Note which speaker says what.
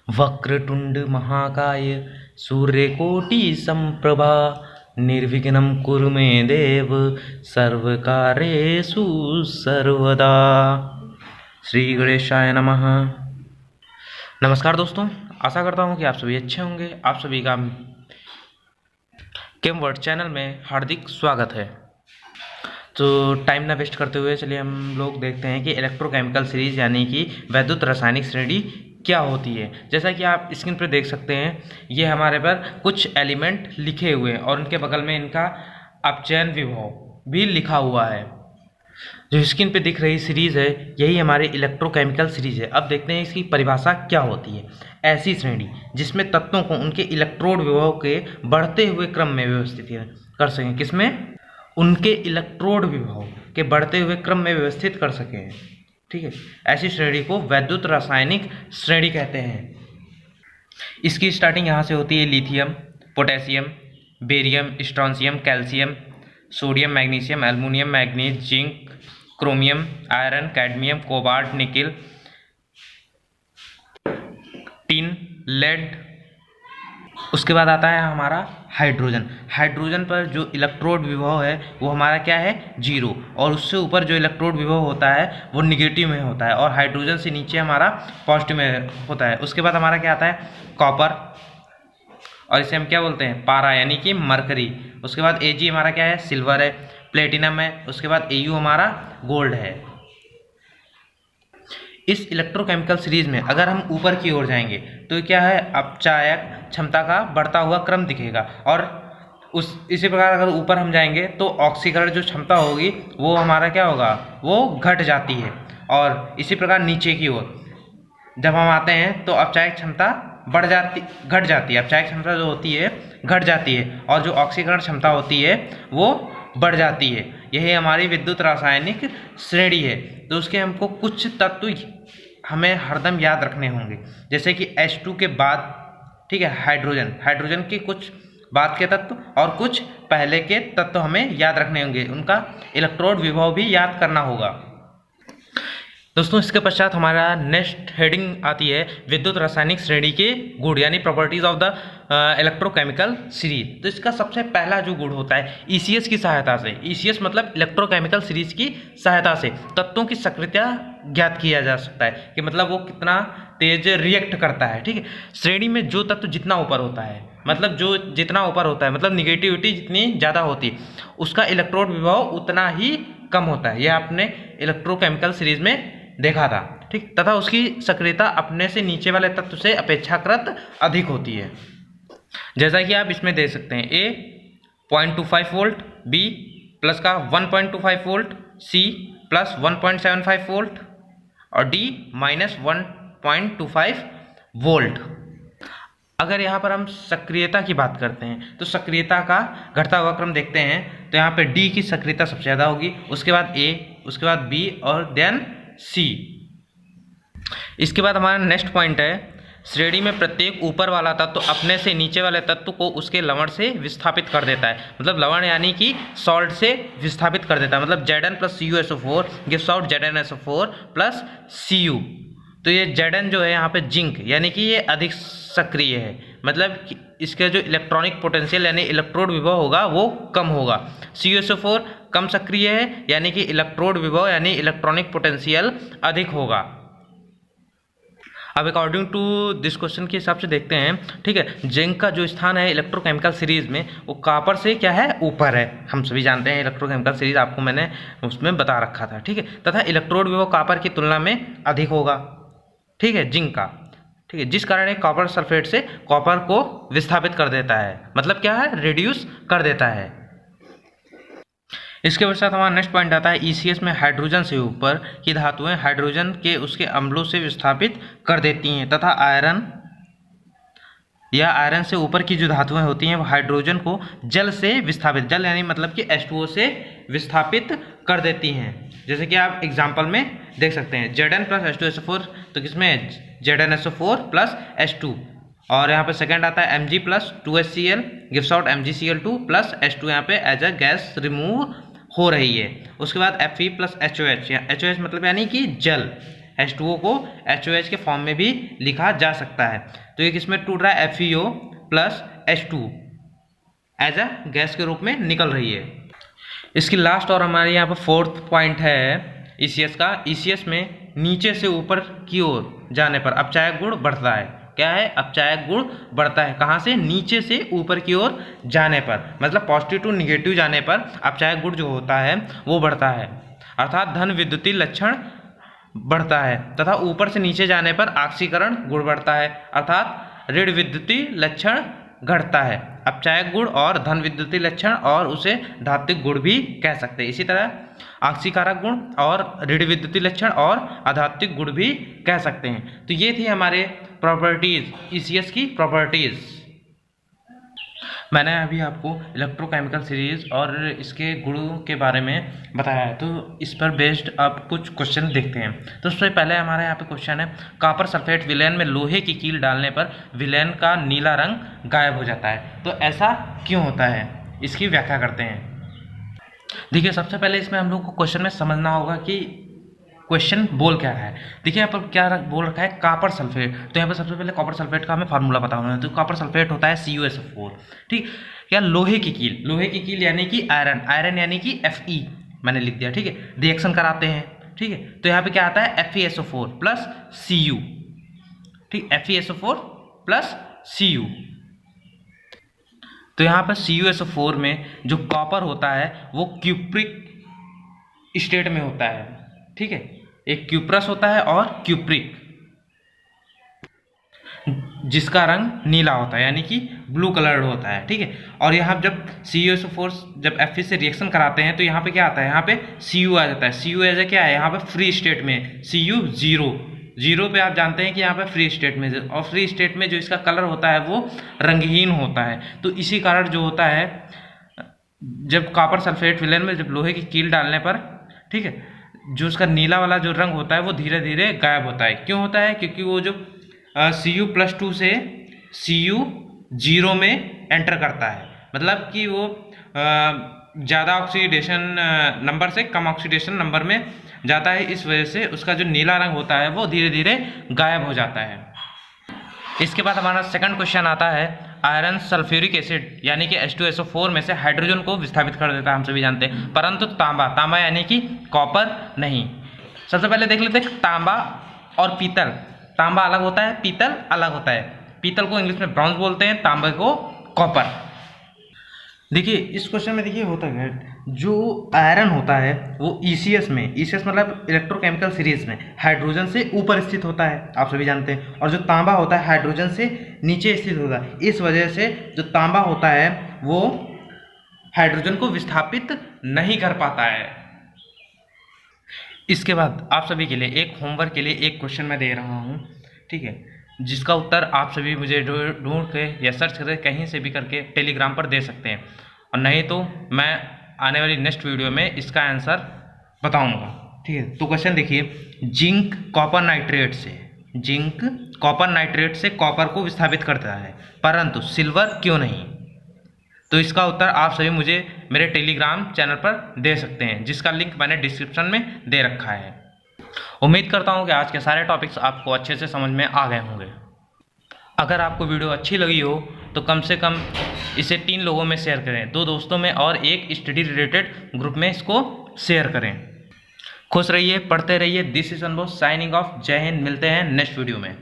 Speaker 1: वक्रतुंड महाकाय सूर्यकोटि संप्रभा निर्विघ्नं कुरु मे देव सर्वकार्येषु सर्वदा। श्री गणेशाय नमः। नमस्कार दोस्तों, आशा करता हूँ कि आप सभी अच्छे होंगे। आप सभी का केम वर्ड चैनल में हार्दिक स्वागत है। तो टाइम ना वेस्ट करते हुए चलिए हम लोग देखते हैं कि इलेक्ट्रोकेमिकल सीरीज यानी कि वैद्युत रासायनिक श्रेणी क्या होती है। जैसा कि आप स्क्रीन पर देख सकते हैं, ये हमारे पर कुछ एलिमेंट लिखे हुए हैं और उनके बगल में इनका अपचयन विभव भी लिखा हुआ है। जो स्क्रीन पे दिख रही सीरीज है यही हमारी इलेक्ट्रोकेमिकल सीरीज है। अब देखते हैं इसकी परिभाषा क्या होती है। ऐसी श्रेणी जिसमें तत्वों को उनके इलेक्ट्रोड विभव के बढ़ते हुए क्रम में व्यवस्थित कर सकें। किसमें? उनके इलेक्ट्रोड विभव के बढ़ते हुए क्रम में व्यवस्थित कर सकें। ठीक है, ऐसी श्रेणी को वैद्युत रासायनिक श्रेणी कहते हैं। इसकी स्टार्टिंग यहाँ से होती है। Lithium, potassium, barium, strontium, calcium, sodium, magnesium, aluminium, manganese, zinc, chromium, iron, cadmium, cobalt, nickel, tin, lead. उसके बाद आता है हमारा हाइड्रोजन। हाइड्रोजन पर जो इलेक्ट्रोड विभव है वो हमारा क्या है? 0। और उससे ऊपर जो इलेक्ट्रोड विभव होता है वो निगेटिव में होता है और हाइड्रोजन से नीचे हमारा पॉजिटिव में होता है। उसके बाद हमारा क्या आता है? कॉपर, और इसे हम क्या बोलते हैं? पारा यानी कि मरकरी। उसके बाद Ag हमारा क्या है? सिल्वर है। प्लेटिनम है। उसके बाद Au हमारा गोल्ड है। इस इलेक्ट्रोकेमिकल सीरीज में अगर हम ऊपर की ओर जाएंगे तो क्या है? अपचायक क्षमता का बढ़ता हुआ क्रम दिखेगा। और इसी प्रकार अगर ऊपर हम जाएंगे तो ऑक्सीकरण जो क्षमता होगी वो हमारा क्या होगा? वो घट जाती है। और इसी प्रकार नीचे की ओर जब हम आते हैं तो अपचायक क्षमता घट जाती है। अपचायक क्षमता जो होती है घट जाती है और जो ऑक्सीकरण क्षमता होती है वो बढ़ जाती है। यही हमारी विद्युत रासायनिक श्रेणी है। तो उसके हमको कुछ तत्व हमें हरदम याद रखने होंगे, जैसे कि H2 के बाद, ठीक है, हाइड्रोजन के कुछ बाद के तत्व और कुछ पहले के तत्व हमें याद रखने होंगे। उनका इलेक्ट्रोड विभव भी याद करना होगा। दोस्तों, इसके पश्चात हमारा नेक्स्ट हेडिंग आती है विद्युत रासायनिक श्रेणी के गुण यानी properties of the electrochemical series. तो इसका सबसे पहला जो गुण होता है ECS की सहायता से। ECS मतलब इलेक्ट्रोकेमिकल सीरीज की सहायता से तत्वों की सक्रियता ज्ञात किया जा सकता है कि मतलब वो कितना तेज रिएक्ट करता है। ठीक है, श्रेणी में जो तत्व जितना ऊपर होता है, मतलब जो जितना ऊपर होता है, मतलब निगेटिविटी जितनी ज़्यादा होती है उसका इलेक्ट्रोड विभव उतना ही कम होता है। यह आपने इलेक्ट्रोकेमिकल सीरीज में देखा था। ठीक, तथा उसकी सक्रियता अपने से नीचे वाले तत्व से अपेक्षाकृत अधिक होती है। जैसा कि आप इसमें देख सकते हैं, A 0.25 वोल्ट, B प्लस का 1.25 वोल्ट, C प्लस 1.75 वोल्ट और D माइनस 1.25 वोल्ट। अगर यहाँ पर हम सक्रियता की बात करते हैं तो सक्रियता का घटता हुआ क्रम देखते हैं तो यहाँ पे D की सक्रियता सबसे ज़्यादा होगी, उसके बाद A, उसके बाद B और देन C। इसके बाद हमारा नेक्स्ट पॉइंट है, श्रेणी में प्रत्येक ऊपर वाला तत्व अपने से नीचे वाले तत्व को उसके लवण से विस्थापित कर देता है। मतलब लवण यानी कि सॉल्ट से विस्थापित कर देता है। मतलब Zn plus CuSO4 gives out ZnSO4 plus Cu। तो ये Zn जो है यहाँ पे जिंक यानी कि ये अधिक सक्रिय है, मतलब इसका जो इलेक्ट्रॉनिक पोटेंशियल यानी इलेक्ट्रोड विभव होगा वो कम होगा। CuSO4 कम सक्रिय है यानी कि इलेक्ट्रोड विभव यानी इलेक्ट्रॉनिक पोटेंशियल अधिक होगा। अब अकॉर्डिंग टू दिस क्वेश्चन के हिसाब से देखते हैं। ठीक है, जिंक का जो स्थान है इलेक्ट्रोकेमिकल सीरीज में वो कॉपर से क्या है? ऊपर है। हम सभी जानते हैं इलेक्ट्रोकेमिकल सीरीज आपको मैंने उसमें बता रखा था। ठीक है, तथा इलेक्ट्रोड विभव कॉपर की तुलना में अधिक होगा। ठीक है, जिंक का। ठीक है, जिस कारण कॉपर सल्फेट से कॉपर को विस्थापित कर देता है, मतलब क्या है? रिड्यूस कर देता है। इसके पश्चात हमारा नेक्स्ट पॉइंट आता है ECS में हाइड्रोजन से ऊपर की धातुएं हाइड्रोजन के उसके अम्लों से विस्थापित कर देती हैं तथा आयरन या आयरन से ऊपर की जो धातुएं होती हैं वो हाइड्रोजन को जल से विस्थापित, जल यानी मतलब कि H2O से विस्थापित कर देती हैं। जैसे कि आप एग्जाम्पल में देख सकते हैं Zn प्लस H2SO4, तो किसमें? ZnSO4 plus H2। और यहाँ पे सेकंड आता है Mg plus 2HCl gives out MgCl2 plus H2 यहाँ पे एज अ गैस रिमूव हो रही है। उसके बाद Fe प्लस HOH, HOH मतलब यानी कि जल, H2O को HOH के फॉर्म में भी लिखा जा सकता है। तो ये किसमें टूट रहा है, FeO plus H2 as a gas के रूप में निकल रही है। इसकी लास्ट और हमारे यहाँ पर फोर्थ पॉइंट है ECS का। ECS में नीचे से ऊपर की ओर जाने पर अपचायक गुण बढ़ता है। क्या है, अपचायक गुण बढ़ता है। कहाँ से, नीचे से ऊपर की ओर जाने पर, मतलब पॉजिटिव टू निगेटिव जाने पर अपचायक गुण जो होता है वो बढ़ता है, अर्थात धन विद्युतीय लक्षण बढ़ता है। तथा ऊपर से नीचे जाने पर ऑक्सीकरण गुण बढ़ता है, अर्थात ऋण विद्युतीय लक्षण घटता है। अपचायक गुण और धन विद्युतीय लक्षण और उसे धात्विक गुण भी कह सकते हैं। इसी तरह ऑक्सीकारक गुण और ऋण विद्युतीय लक्षण और अधात्विक गुण भी कह सकते हैं। तो ये थी हमारे प्रॉपर्टीज, ECS की प्रॉपर्टीज। मैंने अभी आपको इलेक्ट्रोकेमिकल सीरीज और इसके गुणों के बारे में बताया है, तो इस पर बेस्ड आप कुछ क्वेश्चन देखते हैं। तो सबसे पहले हमारे यहाँ पे क्वेश्चन है, कॉपर सल्फेट विलयन में लोहे की कील डालने पर विलयन का नीला रंग गायब हो जाता है। तो ऐसा क्यों होता है, इसकी व्याख्या करते हैं। देखिए, सबसे पहले इसमें हम लोग को क्वेश्चन में समझना होगा कि क्वेश्चन बोल क्या रहा है। देखिए यहाँ पर क्या बोल रखा है, कॉपर सल्फेट। तो यहाँ पर सबसे पहले कॉपर सल्फेट का हमें फार्मूला पता होना है। तो कॉपर सल्फेट होता है CuSO4, ठीक। या लोहे की कील, लोहे की कील यानी कि आयरन, आयरन यानी कि Fe मैंने लिख दिया, ठीक है। रिएक्शन कराते हैं, ठीक है। तो यहाँ पे क्या आता है, FeSO4 प्लस Cu, ठीक, FeSO4 प्लस Cu। तो यहाँ पर CuSO4 में जो कॉपर होता है वो क्यूप्रिक स्टेट में होता है, ठीक है। एक क्यूप्रस होता है और क्यूप्रिक, जिसका रंग नीला होता है यानी कि ब्लू कलर्ड होता है, ठीक है। और यहाँ जब CuSO4 जब Fe से रिएक्शन कराते हैं तो यहाँ पे क्या आता है, यहाँ पे Cu आ जाता है। Cu एज क्या है, यहाँ पे फ्री स्टेट में Cu जीरो पे आप जानते हैं कि यहाँ पे फ्री स्टेट में, और फ्री स्टेट में जो इसका कलर होता है वो रंगहीन होता है। तो इसी कारण जो होता है, जब कॉपर सल्फेट विलयन में जब लोहे की कील डालने पर, ठीक है, जो उसका नीला वाला जो रंग होता है वो धीरे धीरे गायब होता है। क्यों होता है, क्योंकि वो जो Cu+2 से Cu0 में एंटर करता है, मतलब कि वो ज़्यादा ऑक्सीडेशन नंबर से कम ऑक्सीडेशन नंबर में जाता है। इस वजह से उसका जो नीला रंग होता है वो धीरे धीरे गायब हो जाता है। इसके बाद हमारा सेकंड क्वेश्चन आता है, आयरन सल्फ्यूरिक एसिड यानी कि H2SO4 में से हाइड्रोजन को विस्थापित कर देता है, हम सभी जानते हैं, परंतु तांबा यानी कि कॉपर नहीं। सबसे पहले देख लेते हैं तांबा और पीतल। तांबा अलग होता है, पीतल अलग होता है। पीतल को इंग्लिश में ब्रॉन्ज बोलते हैं, तांबे को कॉपर। देखिए इस क्वेश्चन में देखिए होता है, जो आयरन होता है वो ECS में, ECS मतलब इलेक्ट्रोकेमिकल सीरीज में हाइड्रोजन से ऊपर स्थित होता है, आप सभी जानते हैं। और जो तांबा होता है हाइड्रोजन से नीचे स्थित होता है। इस वजह से जो तांबा होता है वो हाइड्रोजन को विस्थापित नहीं कर पाता है। इसके बाद आप सभी के लिए एक होमवर्क के लिए एक क्वेश्चन मैं दे रहा हूँ, ठीक है, जिसका उत्तर आप सभी मुझे ढूंढ के या सर्च करके कहीं से भी करके टेलीग्राम पर दे सकते हैं, और नहीं तो मैं आने वाली नेक्स्ट वीडियो में इसका आंसर बताऊंगा, ठीक है। तो क्वेश्चन देखिए, जिंक कॉपर नाइट्रेट से कॉपर को विस्थापित करता है परंतु सिल्वर क्यों नहीं। तो इसका उत्तर आप सभी मुझे मेरे टेलीग्राम चैनल पर दे सकते हैं, जिसका लिंक मैंने डिस्क्रिप्शन में दे रखा है। उम्मीद करता हूँ कि आज के सारे टॉपिक्स आपको अच्छे से समझ में आ गए होंगे। अगर आपको वीडियो अच्छी लगी हो तो कम से कम इसे 3 लोगों में शेयर करें, 2 दोस्तों में और एक स्टडी रिलेटेड ग्रुप में इसको शेयर करें। खुश रहिए, पढ़ते रहिए। दिस इज अनुभव साइनिंग ऑफ। जय हिंद। मिलते हैं नेक्स्ट वीडियो में।